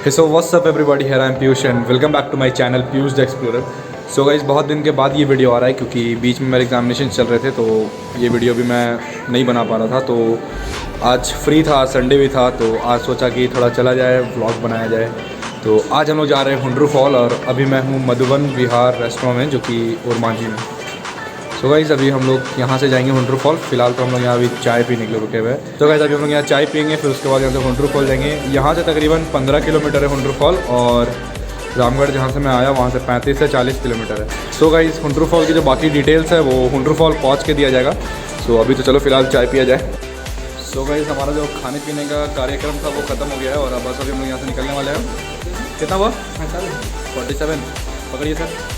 Hey, so what's up everybody, here I am Piyush and welcome back to my channel Piyush the Explorer. So guys, बहुत दिन के बाद ये video आ रहा है क्योंकि बीच में मेरे एग्जामिनेशन चल रहे थे, तो ये वीडियो भी मैं नहीं बना पा रहा था। तो आज फ्री था, संडे भी था, तो आज सोचा कि थोड़ा चला जाए, व्लॉग बनाया जाए। तो आज हम लोग जा रहे हैं hundrufalls और अभी मैं हूँ मधुबन विहार रेस्टोरेंट में, जो कि ओरमांझी में। तो गाइज़ अभी हम लोग यहाँ से जाएंगे hundrufalls। फिलहाल तो हम लोग यहाँ अभी चाय पीने के लिए रुके हुए हैं। तो गाइज़ अभी हम लोग यहाँ चाय पियेंगे, फिर उसके बाद यहाँ से hundrufalls जाएंगे। यहाँ से तकरीबन 15 किलोमीटर है hundrufalls और रामगढ़ जहाँ से मैं आया वहाँ से 35 से 40 किलोमीटर है। सो गाइज़ hundrufalls की जो बाकी डिटेल्स है वो hundrufalls पहुँच के दिया जाएगा। सो अभी तो चलो फिलहाल चाय पिया जाए। सो गाइज़ हमारा जो खाने पीने का कार्यक्रम था वो ख़त्म हो गया है और अब बस अभी हम लोग यहाँ से निकलने वाले हैं। कितना हुआ? 47। पकड़िए सर।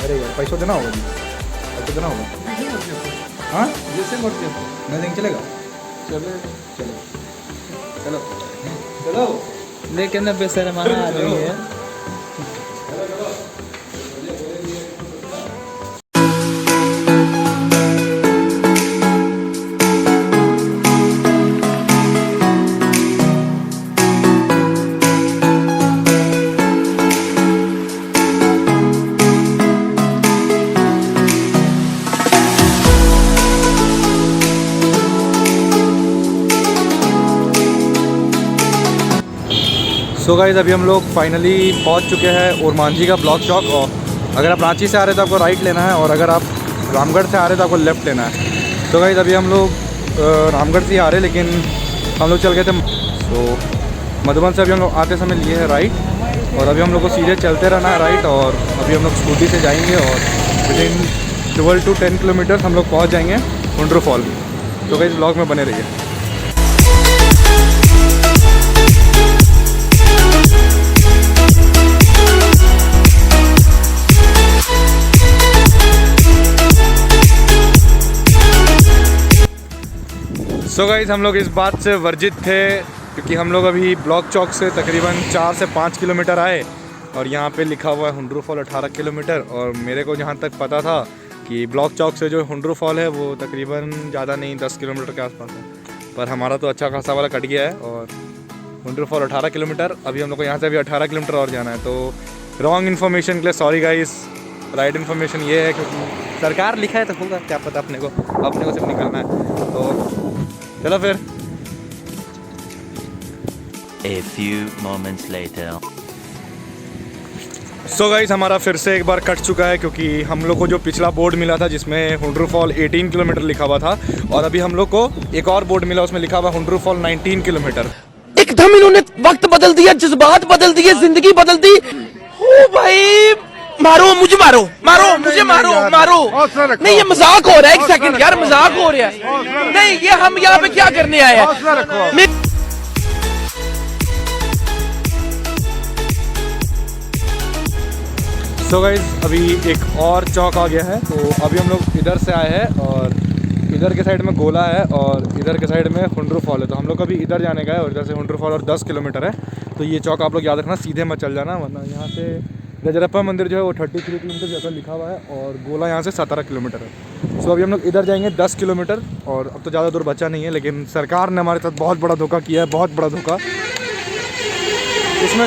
अरे यार पैसा देना होगा जी, पैसा देना होगा। हाँ जैसे करते मैं देंगे, चलेगा? चलो चलो चलो चलो लेकिन बेशर्माना आ रही है। सो गाइज़ अभी हम लोग फाइनली पहुंच चुके हैं ओरमांझी का ब्लॉक चौक। और अगर आप रांची से आ रहे तो आपको राइट लेना है और अगर आप रामगढ़ से आ रहे तो आपको लेफ़्ट लेना है। तो गाइज़ अभी हम लोग रामगढ़ से ही आ रहे, लेकिन हम लोग चल गए थे। तो मधुबन से अभी हम लोग आते समय लिए हैं राइट और अभी हम लोग को सीधे चलते रहना है राइट। और अभी हम लोग स्कूटी से जाएंगे और विदिन 12 to 10 किलोमीटर हम लोग पहुँच जाएंगे hundrufalls। तो गाइज़ ब्लॉग में बने रहिए। सो गाइज़ हम लोग इस बात से वर्जित थे क्योंकि हम लोग अभी ब्लॉक चौक से तकरीबन 4 से 5 किलोमीटर आए और यहाँ पे लिखा हुआ है hundrufalls 18 किलोमीटर। और मेरे को जहाँ तक पता था कि ब्लॉक चौक से जो hundrufalls है वो तकरीबन ज़्यादा नहीं 10 किलोमीटर के आसपास है, पर हमारा तो अच्छा खासा वाला कट गया है और hundrufalls 18 किलोमीटर। अभी हम लोग को यहाँ से अभी 18 किलोमीटर और जाना है। तो रॉन्ग इन्फॉर्मेशन के लिए सॉरी गाइस। राइट इन्फॉर्मेशन ये है क्योंकि सरकार लिखा है तो होगा, क्या पता अपने को सिर्फ निकलना है। तो चलो फिर। A few moments later. So guys हमारा फिर से एक बार कट चुका है क्योंकि हम लोग को जो पिछला बोर्ड मिला था जिसमें hundrufalls 18 किलोमीटर लिखा हुआ था और अभी हम लोग को एक और बोर्ड मिला, उसमें लिखा हुआ hundrufalls 19 किलोमीटर। एकदम इन्होंने वक्त बदल दिया, जज्बात बदल दिए, जिंदगी बदल दी। ओ भाई मारो मुझे, मारो मारो मुझे, मारो मारो। नहीं ये मजाक हो रहा है, एक सेकंड यार, मजाक हो रहा है। नहीं ये हम यहाँ पे क्या करने आए हैं? सो गाइस अभी एक और चौक आ गया है। तो अभी हम लोग इधर से आए हैं और इधर के साइड में गोला है और इधर के साइड में hundrufalls है। तो हम लोग अभी इधर जाने का है और इधर से hundrufalls और 10 किलोमीटर है। तो ये चौक आप लोग याद रखना, सीधे मत चल जाना, वरना यहाँ से गजरप्पा मंदिर जो है वो 33 किलोमीटर जगह लिखा हुआ है और गोला यहाँ से 17 किलोमीटर है। सो अभी हम लोग इधर जाएंगे 10 किलोमीटर और अब तो ज़्यादा दूर बचा नहीं है, लेकिन सरकार ने हमारे साथ बहुत बड़ा धोखा किया है, बहुत बड़ा धोखा। इसमें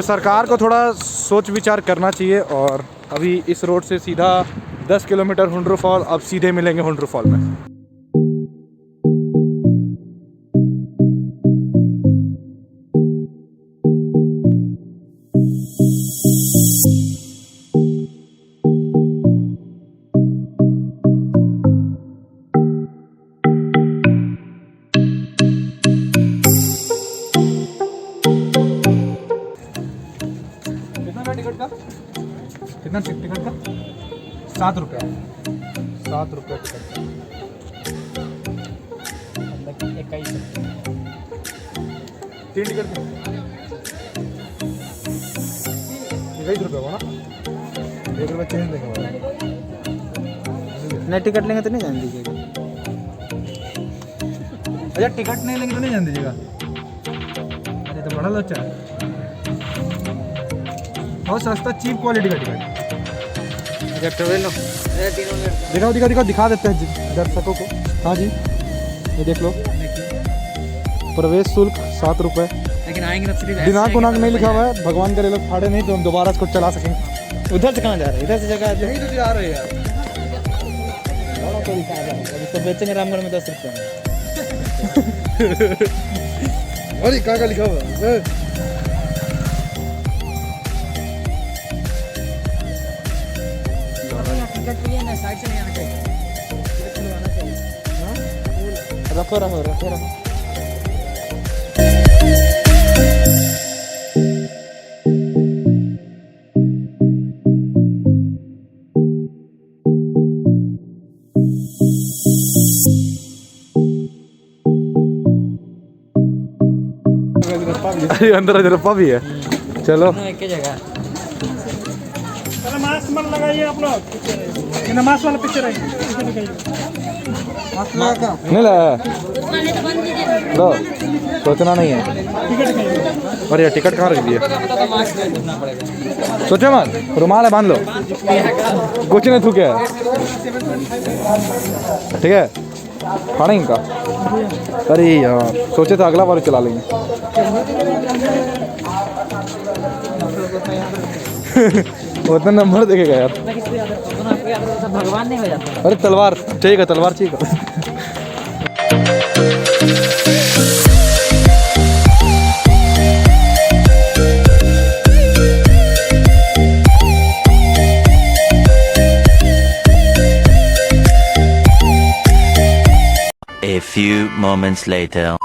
सरकार को थोड़ा सोच विचार करना चाहिए। और अभी इस रोड से सीधा 10 किलोमीटर hundrufalls, अब सीधे मिलेंगे hundrufalls में। टिकट का कितना? टिकट का 7 रुपया, 7 रुपया टिकट का। 21 3 टिकट 21 रुपये हो ना, 1 रुपये चेंज देंगे। नहीं टिकट लेंगे तो नहीं जान दीजिएगा। अच्छा टिकट नहीं लेंगे तो नहीं जान दीजिएगा। अरे तो बड़ा लोचा है, बहुत सस्ता चीप क्वालिटी का टिकट। अच्छा ट्रेवल दिखाओ दिखा देते हैं दर्शकों को। हाँ जी, ये देख लो, प्रवेश शुल्क 7 रुपये। लेकिन आएंगे तो दिनांक उनांक नहीं लिखा हुआ है, भगवान करे लोग फाड़े नहीं तो हम दोबारा इसको चला सकेंगे। उधर से कहाँ जा रहे हैं? इधर से जगह यहीं तो जा रहे हैं यार। इसको बेचेंगे रामगढ़ में 10 रुपये में। अरे कहाँ लिखा हुआ है? रखो रखो रखो रखो। अरे अंदर रप्पा भी है। चलो एक ही जगह मास्क मत लगाइए आप लोग, मास्क वाला पिक्चर है। नहीं लाया लो, सोचना नहीं है। अरे यार टिकट कहाँ रख दिए? सोचो मत, रुमाल है बांध लो, कुछ नहीं थूके है, ठीक है? फाड़ेंगे इनका। अरे यार सोचे तो अगला बार चला लेंगे। उतना नंबर देखेगा यार। भगवान नहीं हो जाता। अरे तलवार चाहिए, तलवार चाहिए। A few moments later.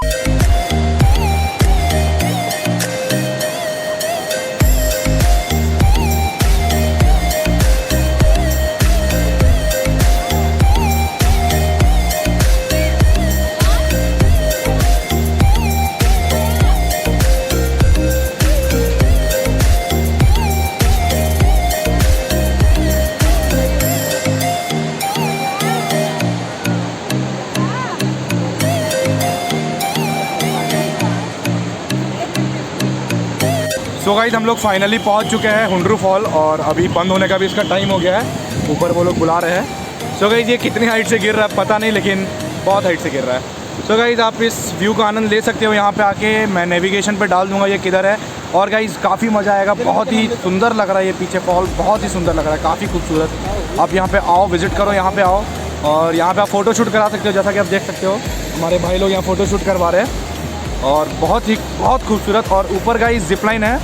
So guys हम लोग फाइनली पहुंच चुके हैं hundrufall और अभी बंद होने का भी इसका टाइम हो गया है। ऊपर वो लोग बुला रहे हैं। सो गाइस ये कितनी हाइट से गिर रहा है पता नहीं, लेकिन बहुत हाइट से गिर रहा है। सो गाइस आप इस व्यू का आनंद ले सकते हो यहाँ पे आके। मैं नेविगेशन पे डाल दूँगा ये किधर है। और गाइस काफ़ी मज़ा आएगा, बहुत ही सुंदर लग रहा है ये पीछे फॉल, बहुत ही सुंदर लग रहा है, काफ़ी खूबसूरत। आप यहाँ पर आओ, विज़िट करो, यहाँ पर आओ और यहाँ पर आप फ़ोटो शूट करा सकते हो। जैसा कि आप देख सकते हो हमारे भाई लोग यहाँ फ़ोटो शूट करवा रहे हैं और बहुत खूबसूरत। और ऊपर गाइस जिपलाइन है,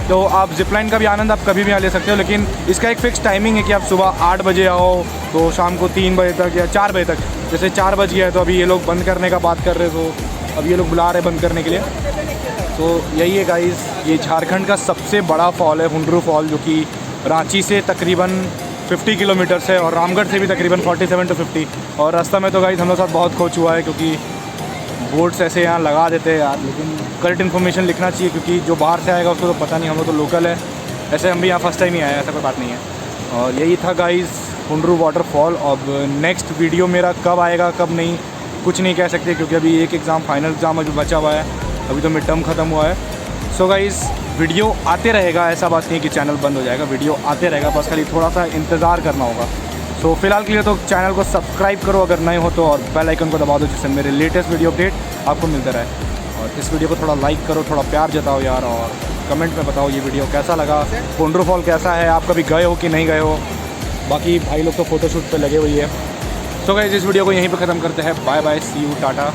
तो आप जिपलाइन का भी आनंद आप कभी भी यहाँ ले सकते हो। लेकिन इसका एक फ़िक्स टाइमिंग है कि आप सुबह 8 बजे आओ तो शाम को 3 बजे तक या 4 बजे तक। जैसे 4 बज गया है तो अभी ये लोग बंद करने का बात कर रहे हैं, तो अभी ये लोग बुला रहे हैं बंद करने के लिए। तो यही है गाइस, ये झारखंड का सबसे बड़ा फॉल है hundrufall, जो कि रांची से तकरीबन 50 किलोमीटर से और रामगढ़ से भी तकरीबन 47 to 50। और रास्ता में तो गाइस हम लोग साथ बहुत खोच हुआ है, क्योंकि बोर्ड्स ऐसे यहाँ लगा देते हैं यार। लेकिन करेक्ट इन्फॉर्मेशन लिखना चाहिए, क्योंकि जो बाहर से आएगा उसको तो पता नहीं, हम लोग तो लोकल है। ऐसे हम भी यहाँ फर्स्ट टाइम ही आए, ऐसा कोई बात नहीं है। और यही था गाइस hundru वाटरफॉल। अब नेक्स्ट वीडियो मेरा कब आएगा कब नहीं कुछ नहीं कह सकते, क्योंकि अभी एक एग्ज़ाम, फाइनल एग्ज़ाम अभी बचा हुआ है, अभी तो मिड टर्म ख़त्म हुआ है। सो गाइस वीडियो आते रहेगा, ऐसा बात नहीं कि चैनल बंद हो जाएगा, वीडियो आते रहेगा, बस खाली थोड़ा सा इंतज़ार करना होगा। तो फिलहाल के लिए तो चैनल को सब्सक्राइब करो अगर नए हो तो, और बेल आइकन को दबा दो जिससे मेरे लेटेस्ट वीडियो अपडेट आपको मिलते रहे। और इस वीडियो को थोड़ा लाइक करो, थोड़ा प्यार जताओ यार, और कमेंट में बताओ ये वीडियो कैसा लगा, hundrufall कैसा है, आप कभी गए हो कि नहीं गए हो। बाकी भाई लोग तो फ़ोटोशूट पे लगे हुई है। सो गाइस इस वीडियो को यहीं पे ख़त्म करते हैं। Bye bye, see you, Tata.